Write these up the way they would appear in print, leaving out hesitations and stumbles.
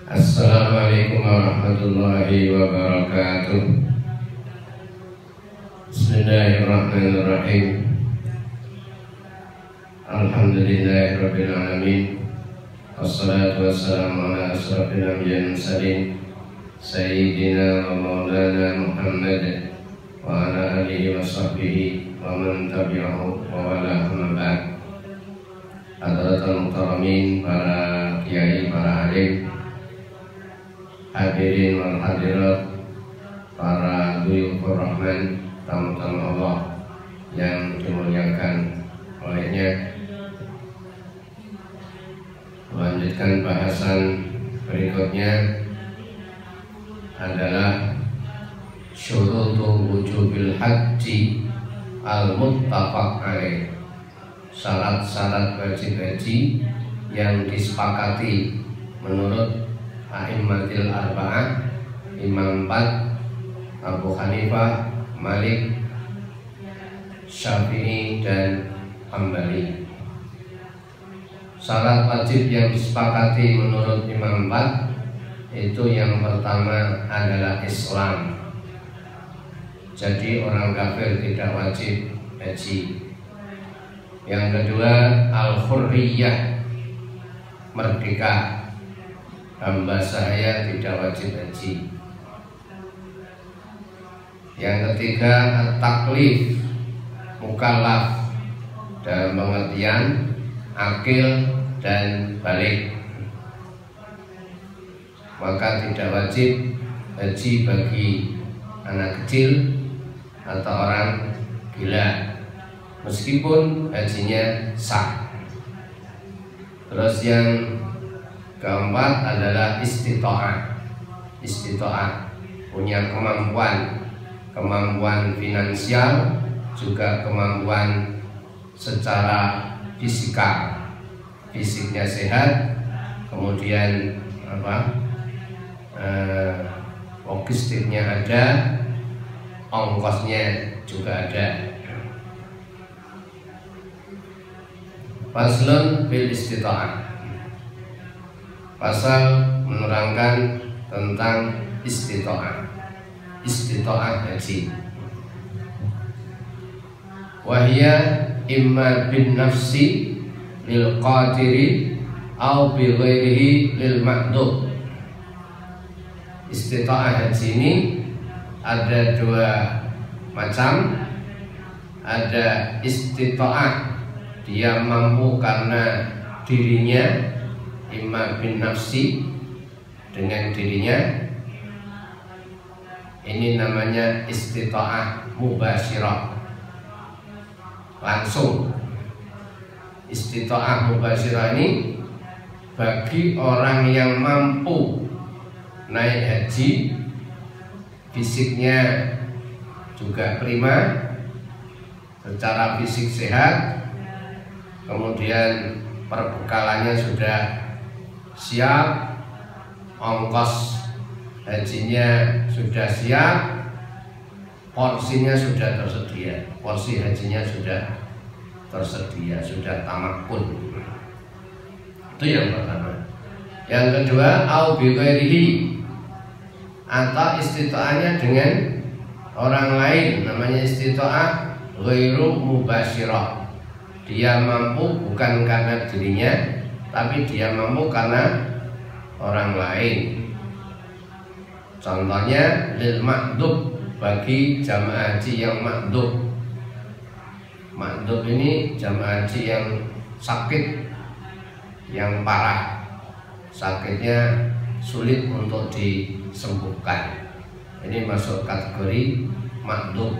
Assalamualaikum warahmatullahi wabarakatuh. Bismillahirrahmanirrahim. Alhamdulillahirabbil alamin. Wassalatu wassalamu ala asrofil anbiya'i wal mursalin sayyidina wa maulana Muhammad wa ala alihi wa sahbihi wa man tabi'ahu wa wala amma ba'd. Hadratul muhtaramin, para kiai, para alim, hadirin wal hadirat, para duyufur rahman, tamu-tamu Allah yang dimuliakan olehnya. Melanjutkan bahasan berikutnya adalah syurutu wujubil haji al-muttafaq alaih, syarat-syarat wajib haji yang disepakati menurut a'immatil arba'ah, Imam 4, Abu Hanifah, Malik, Syafi'i dan Hambali. Syarat wajib yang disepakati menurut Imam 4 itu yang pertama adalah Islam. Jadi orang kafir tidak wajib haji. Yang kedua al-hurriyah, merdeka. Hamba saya tidak wajib haji. Yang ketiga at-taklif, mukallaf, dalam pengertian akil dan balik. Maka tidak wajib haji bagi anak kecil atau orang gila, meskipun hajinya sah. Terus yang keempat adalah istita'ah. Istita'ah, punya kemampuan finansial, juga kemampuan secara fisikal, fisiknya sehat, kemudian logistiknya ada, ongkosnya juga ada. Faslun bil istita'ah, pasal menerangkan tentang istita'ah, istita'ah haji. Wahia imma bin nafsi lil qadiri au bi ghairihi lil ma'dud. Istita'ah haji ini ada dua macam. Ada istita'ah dia mampu karena dirinya, imma bin nafsi, dengan dirinya. Ini namanya istita'ah mubasyirah, langsung. Istita'ah mubasyirah ini bagi orang yang mampu naik haji, fisiknya juga prima, secara fisik sehat, kemudian perbekalannya sudah siap, ongkos hajinya sudah siap, porsinya sudah tersedia, porsi hajinya sudah tersedia, sudah tamakun. Itu yang pertama. Yang kedua au bi ghairihi, atau istita'ahnya dengan orang lain, namanya istita'ah ghairu mubasyirah. Dia mampu bukan karena dirinya, tapi dia mampu karena orang lain. Contohnya lil ma'dub, bagi jamaah haji yang ma'dub. Ma'dub ini jamaah haji yang sakit, yang parah, sakitnya sulit untuk disembuhkan. Ini masuk kategori ma'dub.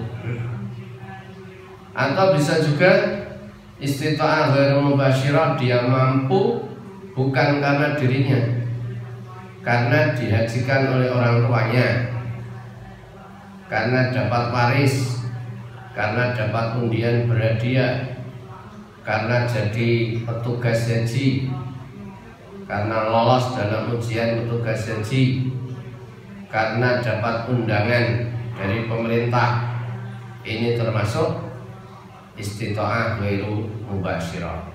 Atau bisa juga istita'ah ghairu mubasyirah, dia mampu bukan karena dirinya, karena dihajikan oleh orang tuanya, karena dapat waris, karena dapat undian berhadiah, karena jadi petugas haji, karena lolos dalam ujian petugas haji, karena dapat undangan dari pemerintah. Ini termasuk istita'ah ghairu mubasyirah.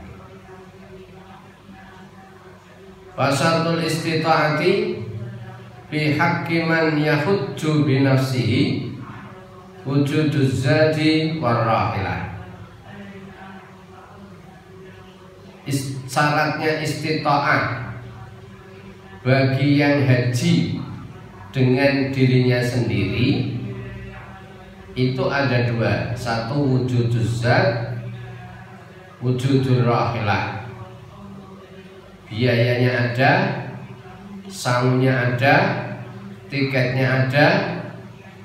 Wasartul istita'ati fi haqqi man yahujju bi nafsihi wujuduz zadi warrahilah. Syaratnya istita'ah bagi yang haji dengan dirinya sendiri itu ada dua. Satu wujuduz zad, wujudur rahilah. Biayanya ada, sangunya ada, tiketnya ada,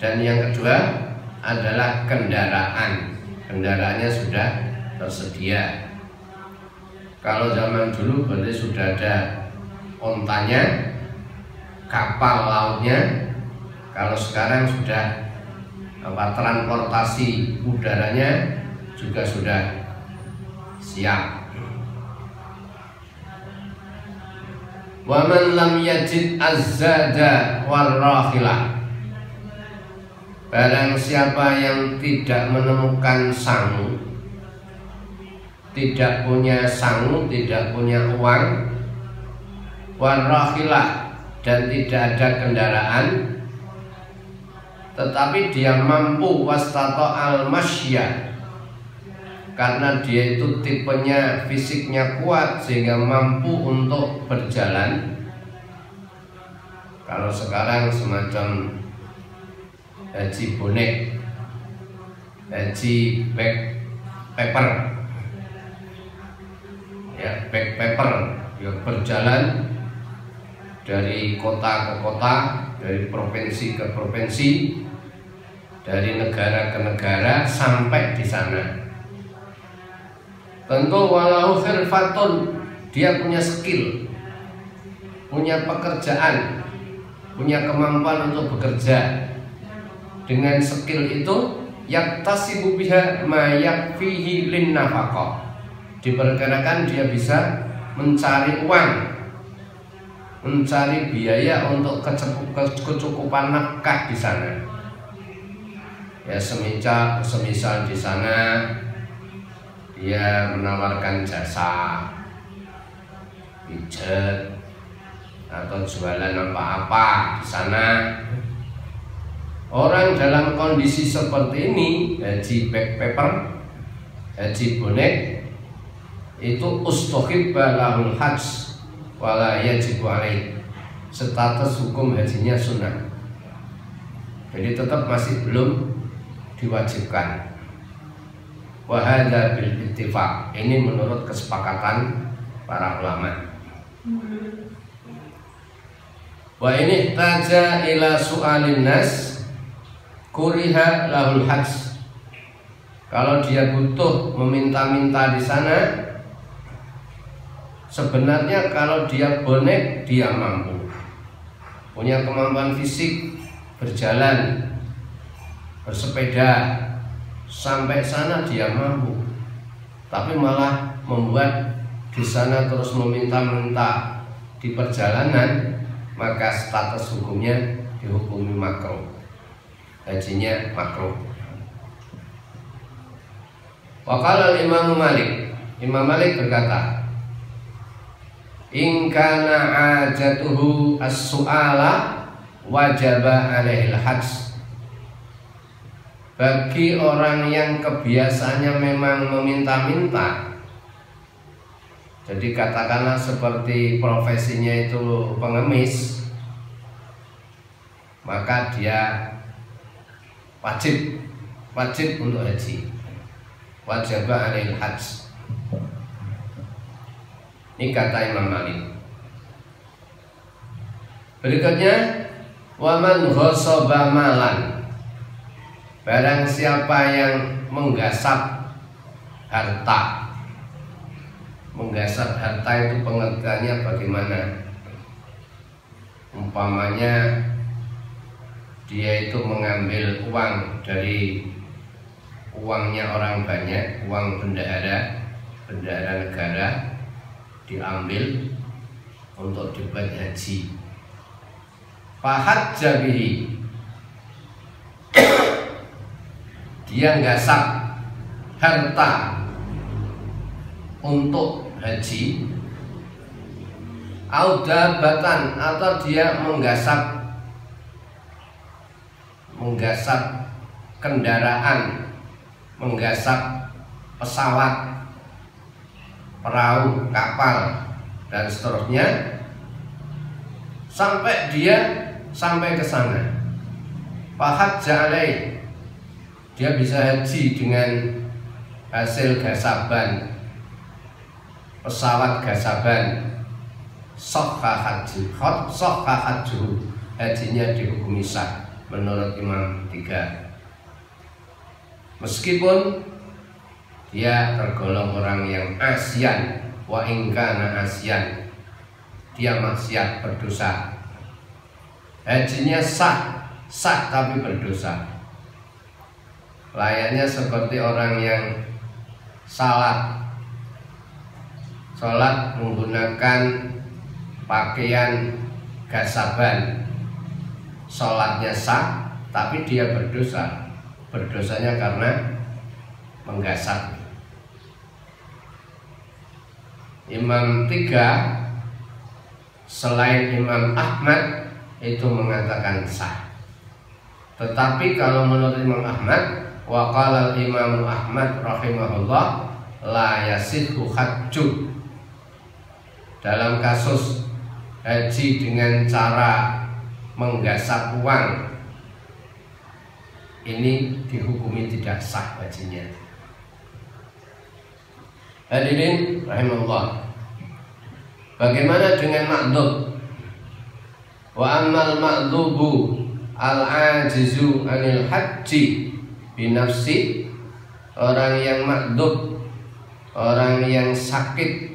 dan yang kedua adalah kendaraan. Kendaraannya sudah tersedia. Kalau zaman dulu berarti sudah ada ontanya, kapal lautnya. Kalau sekarang sudah transportasi udaranya juga sudah siap. Wa man lam yajid az-zada war-rahilah. Barang siapa yang tidak menemukan sangu, tidak punya sangu, tidak punya uang, war-rahilah, dan tidak ada kendaraan, tetapi dia mampu wastata'al masya, karena dia itu tipenya fisiknya kuat sehingga mampu untuk berjalan. Kalau sekarang semacam haji bonek, haji backpacker, ya backpacker, ya berjalan dari kota ke kota, dari provinsi ke provinsi, dari negara ke negara sampai di sana. Tentu walau khirfatun, dia punya skill, punya pekerjaan, punya kemampuan untuk bekerja. Dengan skill itu yaktasibu biha ma yakfihi lin nafaqah. Diperkirakan dia bisa mencari uang, mencari biaya untuk kecukupan nafkah di sana. Ya semisal di sana dia menawarkan jasa pijat atau jualan apa-apa di sana. Orang dalam kondisi seperti ini, haji backpacker, haji bonek, itu ustuhibba lahul hajj wala yajibu alaih. Status hukum hajinya sunnah, jadi tetap masih belum diwajibkan. Wa hadza bil ittifaq, ini menurut kesepakatan para ulama. Wa ini taja ila su'alin nas kuriha lahul hajj. Kalau dia butuh meminta-minta di sana, sebenarnya kalau dia bonek dia mampu, punya kemampuan fisik, berjalan, bersepeda sampai sana dia mampu, tapi malah membuat di sana terus meminta-minta di perjalanan, maka status hukumnya dihukumi makruh, hajinya makruh. Waqala Imam Malik, Imam Malik berkata, in kana ajatuhu as-su'ala wajaba alaihil hajj. Bagi orang yang kebiasaannya memang meminta-minta, jadi katakanlah seperti profesinya itu pengemis, maka dia wajib untuk haji, wajib alaihil hajj. Ini kata Imam Malik. Berikutnya, waman ghasaba malan. Barang siapa yang menggasap harta. Menggasap harta itu pengertiannya bagaimana? Umpamanya dia itu mengambil uang dari uangnya orang banyak, uang bendahara negara, diambil untuk dibuat haji. Fahajja bihi, dia nggasap harta untuk haji. Audabatan, atau dia menggasap kendaraan, menggasap pesawat, perahu, kapal, dan seterusnya, sampai dia sampai ke sana. Fahajja alaih, dia bisa haji dengan hasil gasaban, pesawat gasaban. Sahha haji, hajinya dihukumi sah menurut Imam 3. Meskipun dia tergolong orang yang asyan, wa ingkana asyan, dia maksiat, berdosa, hajinya sah tapi berdosa. Layaknya seperti orang yang sholat menggunakan pakaian gasaban, sholatnya sah tapi dia berdosa. Berdosanya karena menggasap. Imam 3 selain Imam Ahmad itu mengatakan sah. Tetapi kalau menurut Imam Ahmad, wa qala Imam Ahmad rahimahullah, la yasihhu hajju, dalam kasus haji dengan cara menggasap uang, ini dihukumi tidak sah hajinya. Hadirin rahimahullah, bagaimana dengan ma'dhub? Wa ammal ma'dhubu al-ajizu anil haji binafsi, orang yang ma'dhub, orang yang sakit,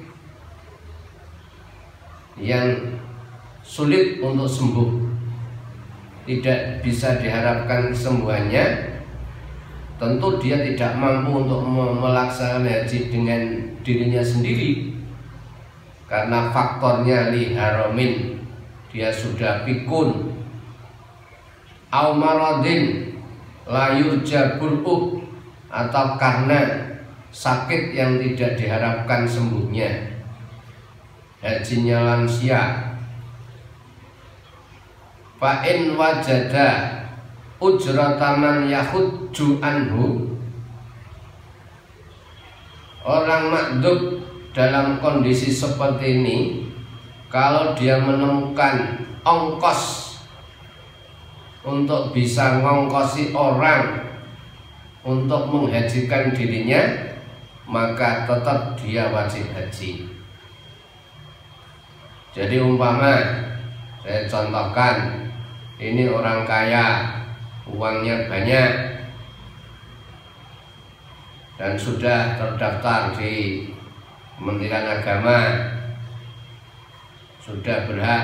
yang sulit untuk sembuh, tidak bisa diharapkan kesembuhannya, tentu dia tidak mampu untuk melaksanakan haji dengan dirinya sendiri karena faktornya liharomin, dia sudah pikun, au maradin la yurja bur'uh, atau karena sakit yang tidak diharapkan sembuhnya, hajinya lansia. Fa in wajada ujrataman yahujju anhu, orang ma'dhub dalam kondisi seperti ini, kalau dia menemukan ongkos untuk bisa ngongkosi orang untuk menghajikan dirinya, maka tetap dia wajib haji. Jadi umpama saya contohkan, ini orang kaya, uangnya banyak, dan sudah terdaftar di Kementerian Agama, sudah berhak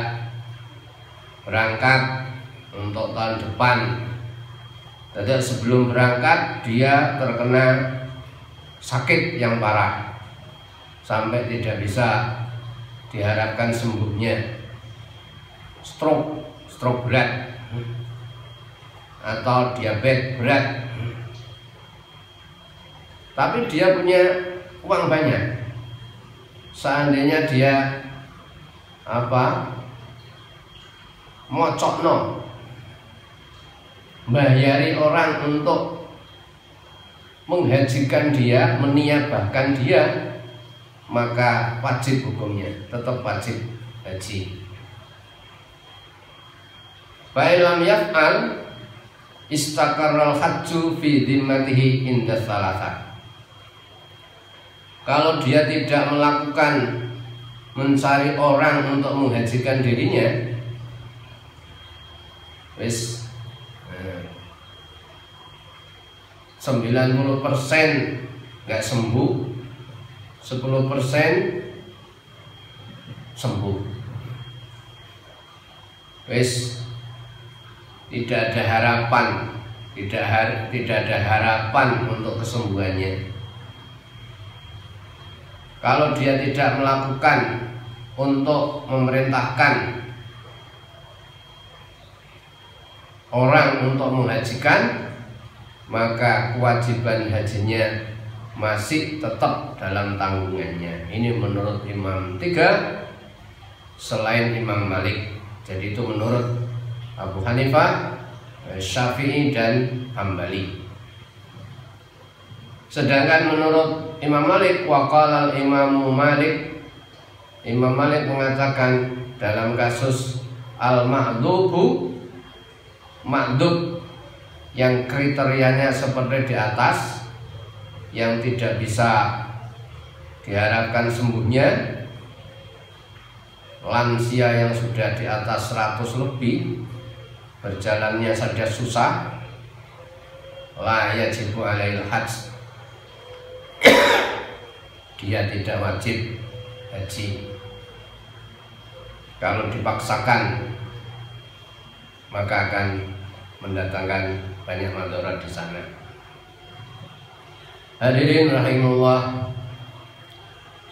berangkat untuk tahun depan. Jadi sebelum berangkat dia terkena sakit yang parah sampai tidak bisa diharapkan sembuhnya, stroke berat atau diabetes berat, tapi dia punya uang banyak. Seandainya dia mocokno, bayari orang untuk menghajikan dia, meniabahkan dia, maka wajib hukumnya, tetap wajib haji. Fa'ilam yaf'al istaqarral hajju fi dhimmatihi inda salasah. Kalau dia tidak melakukan mencari orang untuk menghajikan dirinya, wis 90% nggak sembuh, 10% sembuh, wis tidak ada harapan, tidak ada harapan untuk kesembuhannya. Kalau dia tidak melakukan untuk memerintahkan orang untuk menghajikan, maka kewajiban hajinya masih tetap dalam tanggungannya. Ini menurut Imam 3 selain Imam Malik. Jadi itu menurut Abu Hanifah, Syafi'i dan Hambali. Sedangkan menurut Imam Malik, waqala al-Imam Malik, Imam Malik mengatakan dalam kasus al-ma'dubu, ma'dub yang kriterianya seperti di atas, yang tidak bisa diharapkan sembuhnya, lansia yang sudah di atas 100 lebih, berjalannya saja susah, la yajibu alail hajj, dia tidak wajib haji. Kalau dipaksakan maka akan mendatangkan banyak madarat di sana. Hadirin rahimullah.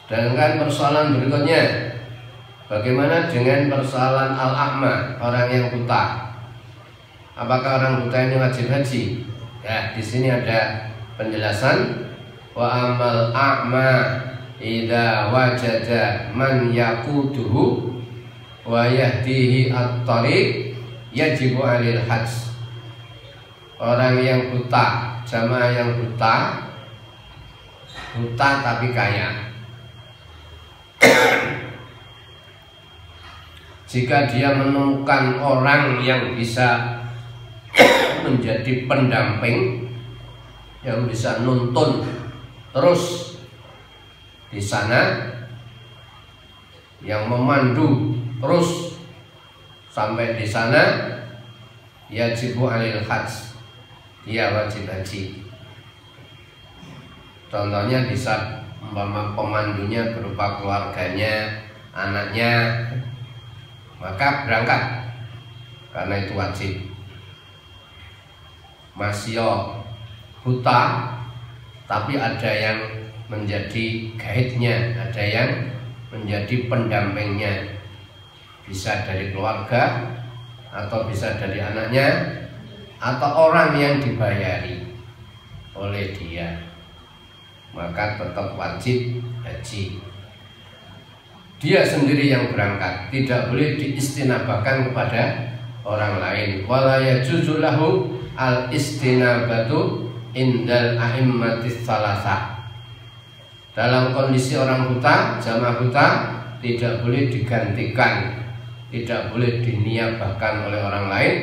Sedangkan persoalan berikutnya, bagaimana dengan persoalan al-a'ma, orang yang buta? Apakah orang buta ini wajib haji? Ya, di sini ada penjelasan. Wa amal a'ma idza wajada man yaquduhu wa yahdihi at-tariq yajibu 'alil hajj. Orang yang buta, jamaah yang buta tapi kaya. Jika dia menemukan orang yang bisa menjadi pendamping, yang bisa nuntun terus di sana, yang memandu terus sampai di sana, yajibu 'alil hajj, dia wajib haji. Contohnya bisa pemandunya berupa keluarganya, anaknya, maka berangkat karena itu wajib. Masih buta tapi ada yang menjadi guide-nya, ada yang menjadi pendampingnya, bisa dari keluarga atau bisa dari anaknya atau orang yang dibayari oleh dia, maka tetap wajib haji. Dia sendiri yang berangkat, tidak boleh diistinabahkan kepada orang lain. Wala yajuzu lahu al-istinabatu indal a'immatis salasah. Dalam kondisi orang buta, jamaah buta, tidak boleh digantikan, tidak boleh diniabahkan oleh orang lain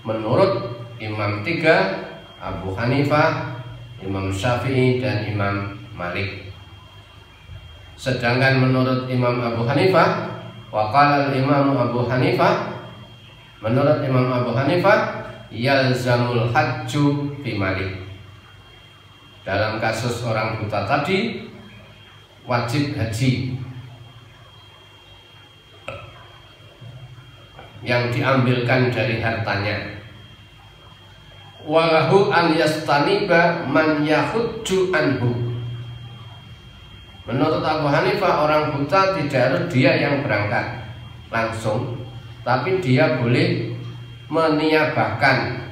menurut Imam 3, Abu Hanifah, Imam Syafi'i dan Imam Malik. Sedangkan menurut Imam Abu Hanifah, waqala al-Imam Abu Hanifah, menurut Imam Abu Hanifah, yalzamul hajju fi Malik. Dalam kasus orang buta tadi wajib haji yang diambilkan dari hartanya. Walahu an yastaniba man yahujju anhu. Menurut Abu Hanifah, orang buta tidak harus dia yang berangkat langsung, tapi dia boleh meniabahkan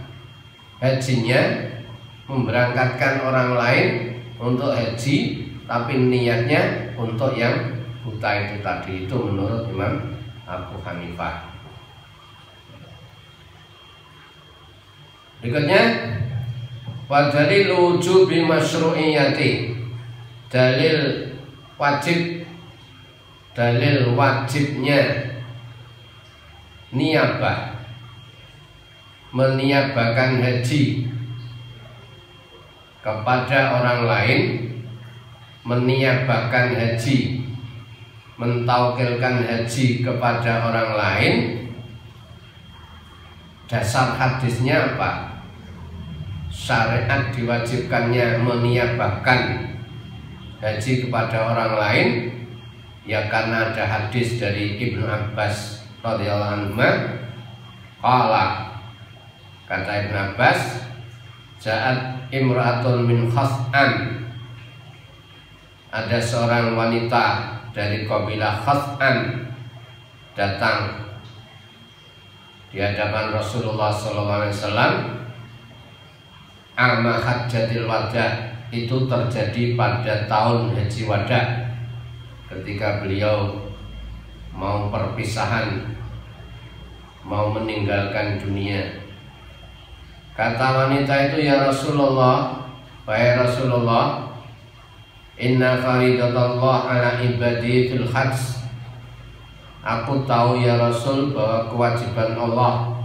hajinya, memberangkatkan orang lain untuk haji, tapi niatnya untuk yang buta itu tadi. Itu menurut Imam Abu Hanifah. Berikutnya, wa dalil wujubi masyru'iyati, dalil wajib, dalil wajibnya niabah, meniabahkan haji kepada orang lain, meniabahkan haji, mentaukilkan haji kepada orang lain. Dasar hadisnya apa? Syariat diwajibkannya meniabahkan haji kepada orang lain, ya karena ada hadis dari Ibnu Abbas radhiyallahu anhu, qala, kata Ibnu Abbas, ja'at imra'atun min Khas'an, ada seorang wanita dari kabilah Khas'an datang di hadapan Rasulullah SAW. Ama hajjatil wada, itu terjadi pada tahun haji wada, ketika beliau mau perpisahan, mau meninggalkan dunia. Kata wanita itu, ya Rasulullah, wahai Rasulullah, inna faridatallah ala ibadi fil hajj. Aku tahu ya Rasul bahwa kewajiban Allah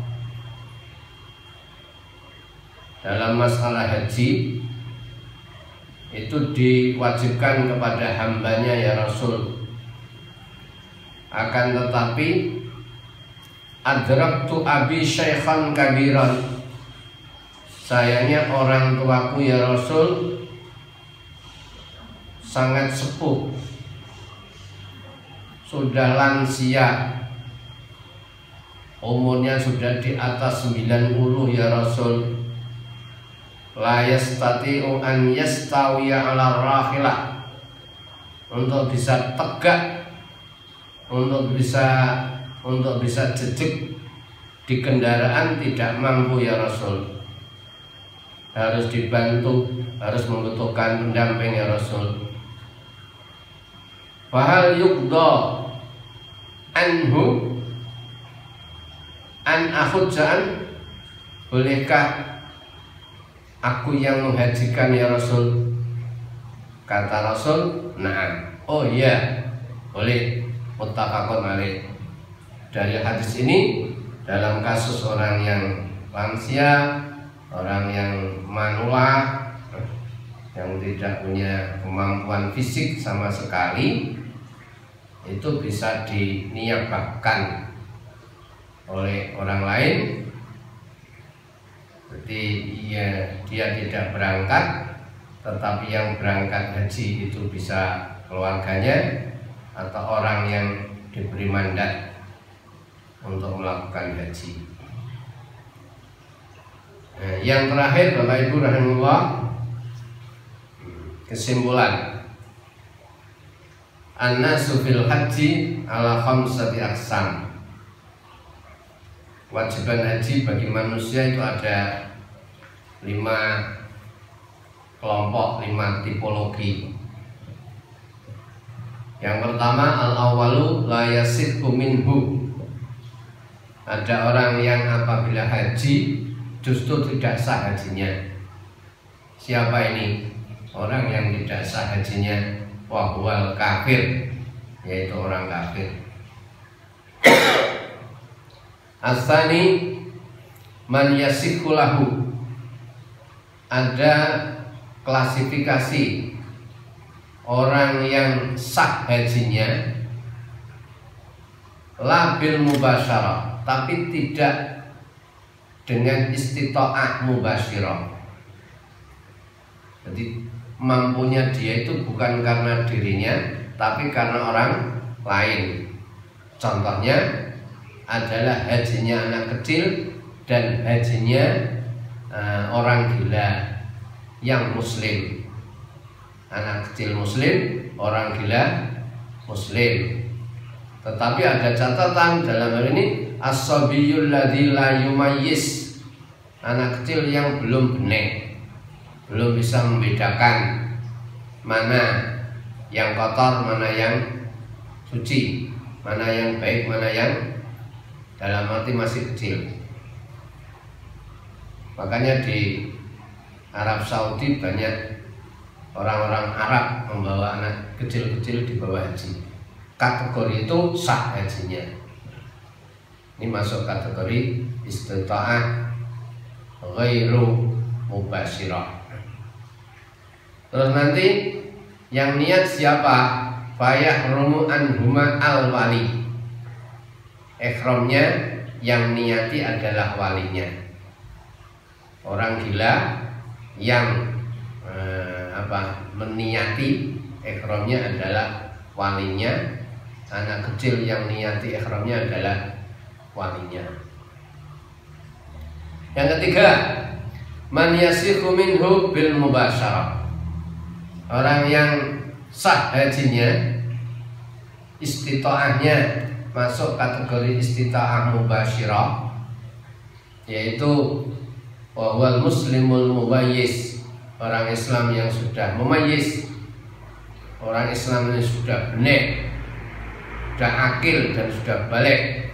dalam masalah haji itu diwajibkan kepada hambanya ya Rasul. Akan tetapi adraktu abi syaikhan kabiran, sayangnya orang tuaku ya Rasul sangat sepuh, sudah lansia, umurnya sudah di atas 90 ya Rasul. La yastati'u an yastawiya ala rahilah, untuk bisa tegak, untuk bisa jejak di kendaraan tidak mampu ya Rasul. Harus dibantu, harus membutuhkan pendamping ya Rasul. Fahal yuqda anhu an akhudja'an, bolehkah aku yang menghajikan ya Rasul? Kata Rasul, na'am, oh iya, boleh. Muttafaqun alaih. Dari hadis ini, dalam kasus orang yang lansia, orang yang manula, yang tidak punya kemampuan fisik sama sekali, itu bisa diniabahkan oleh orang lain. Jadi dia tidak berangkat, tetapi yang berangkat haji itu bisa keluarganya atau orang yang diberi mandat untuk melakukan haji. Yang terakhir, Bapak Ibu rahimahullah, kesimpulan, an-nasu fil haji ala khamsati aqsam. Kewajiban haji bagi manusia itu ada 5 kelompok, 5 tipologi. Yang pertama, al-awwalu la yasihhu minhu. Ada orang yang apabila haji justru tidak sah hajinya. Siapa ini? Orang yang tidak sah hajinya, wa huwal kafir, yaitu orang kafir. Asani man yasihhu lahu. Ada klasifikasi orang yang sah hajinya la bil mubasyarah, tapi tidak dengan istita'ah mubasyirah. Jadi mampunya dia itu bukan karena dirinya, tapi karena orang lain. Contohnya adalah hajinya anak kecil dan hajinya orang gila yang muslim. Anak kecil muslim, orang gila muslim. Tetapi ada catatan dalam hal ini, as-sabiyul ladzi la yumayyiz, anak kecil yang belum benek, belum bisa membedakan mana yang kotor, mana yang suci, mana yang baik, mana yang dalam arti masih kecil. Makanya di Arab Saudi banyak orang-orang Arab membawa anak kecil-kecil di bawah haji. Kategori itu sah hajinya. Ini masuk kategori istita'ah ghairu mubasyirah. Terus nanti yang niat siapa? Fayahrumu anhuma al-wali. Ihramnya yang niati adalah walinya. Orang gila yang meniati ihramnya adalah walinya. Anak kecil yang niati ihramnya adalah walinya. Yang ketiga, man yasihu minhu bil mubasyarah. Orang yang sah hajinya, istita'ahnya masuk kategori istita'ah mubasyirah, yaitu wal muslimul mumayyiz, orang Islam yang sudah mumayyiz, orang Islam yang sudah benar, sudah akil dan sudah balik.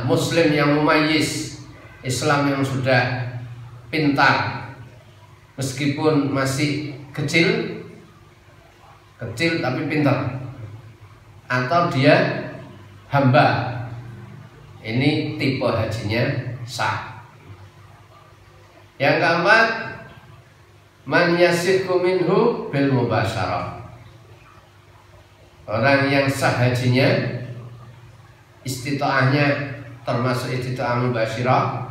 Muslim yang mumayyiz, Islam yang sudah pintar meskipun masih kecil tapi pintar, atau dia hamba. Ini tipe hajinya sah. Yang keempat, man yasihku minhu bil mubasyarah. Orang yang sah hajinya, istita'ahnya termasuk istita'ah mubasyarah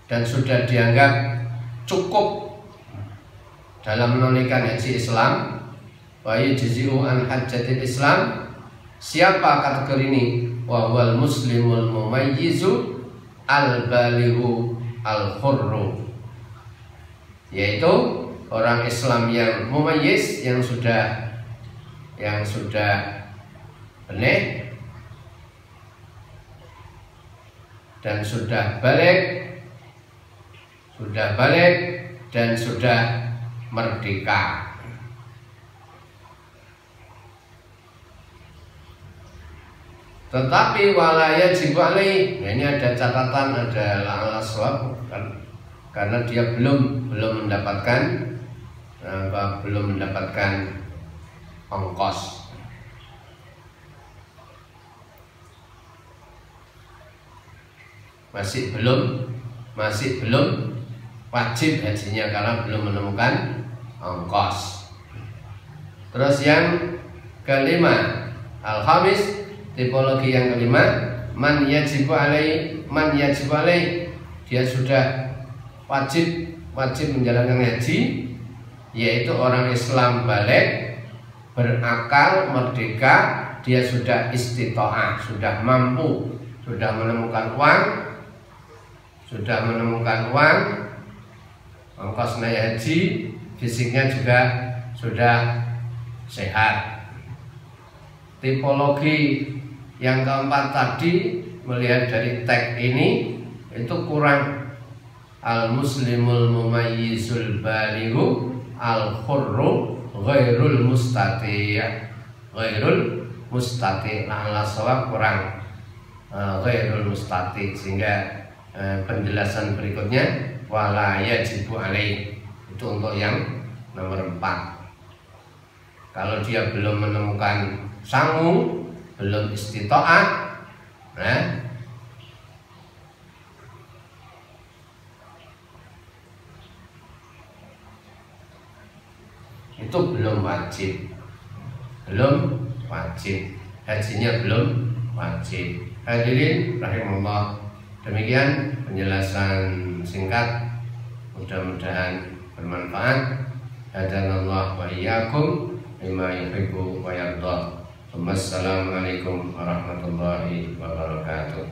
dan sudah dianggap cukup dalam menunaikan haji Islam, wa yujzi'u an hajjatil Islam. Siapa kategori ini? Wa wal muslimul mumayyizu al balighu al hurru, yaitu orang Islam yang mumayyiz, yang sudah benih dan sudah balik dan sudah merdeka. Tetapi wala yajib alaih, ini ada catatan, ada al-aswab, karena dia belum mendapatkan ongkos. Masih belum wajib hajinya karena belum menemukan ongkos. Terus yang kelima, al-khamis, tipologi yang kelima, man yajibu alaih, dia sudah wajib menjalankan haji, yaitu orang Islam balik, berakal, merdeka, dia sudah istita'ah, sudah mampu, sudah menemukan uang, ongkos naik haji, fisiknya juga sudah sehat. Tipologi yang keempat tadi, melihat dari tag ini, itu kurang. Al muslimul mumayyizul balighu al hurru ghairul mustati', nah sawab kurang ghairul mustati', sehingga penjelasan berikutnya wala yajibu alaih, itu untuk yang nomor 4. Kalau dia belum menemukan sangu, belum istita'ah, itu belum wajib, hajinya belum wajib. Hadirin rahimahullah, demikian penjelasan singkat, mudah-mudahan bermanfaat. Hadanallah wa iyyakum lima yuhibbu wa yarda. Wassalamualaikum warahmatullahi wabarakatuh.